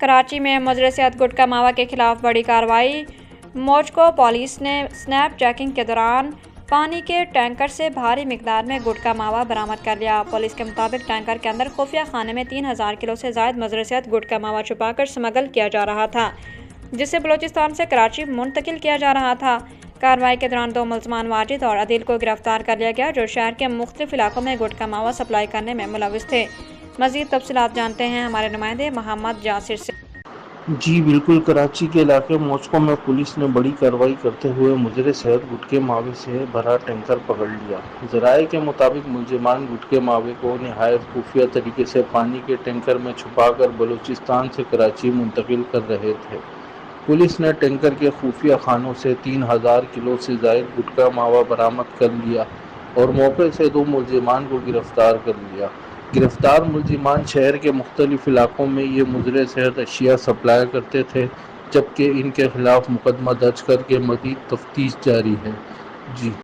کراچی میں مضر صحت گٹکا ماوا کے خلاف بڑی کارروائی۔ موجکو پولیس نے سنیپ چیکنگ کے دوران پانی کے ٹینکر سے بھاری مقدار میں گٹکا ماوا برآمد کر لیا۔ پولیس کے مطابق ٹینکر کے اندر خفیہ خانے میں 3000 کلو سے زائد مضر صحت گٹکا ماوا چھپا کر اسمگل کیا جا رہا تھا، جسے بلوچستان سے کراچی منتقل کیا جا رہا تھا۔ کارروائی کے دوران 2 ملزمان واجد اور عدیل کو گرفتار کر لیا گیا، جو شہر کے مختلف علاقوں میں گٹکا ماوا سپلائی کرنے میں ملوث تھے۔ مزید تفصیلات جانتے ہیں ہمارے نمائندے محمد جاسر سے۔ جی بالکل، کراچی کے علاقے موجکو میں پولیس نے بڑی کارروائی کرتے ہوئے مضر صحت گٹکے ماوے سے بھرا ٹینکر پکڑ لیا۔ ذرائع کے مطابق ملزمان گٹکے ماوے کو نہایت خفیہ طریقے سے پانی کے ٹینکر میں چھپا کر بلوچستان سے کراچی منتقل کر رہے تھے۔ پولیس نے ٹینکر کے خفیہ خانوں سے 3000 کلو سے زائد گٹکا ماوا برآمد کر لیا اور موقع سے 2 ملزمان کو گرفتار کر لیا۔ گرفتار ملزمان شہر کے مختلف علاقوں میں یہ مضر صحت اشیاء سپلائی کرتے تھے، جبکہ ان کے خلاف مقدمہ درج کر کے مزید تفتیش جاری ہے۔ جی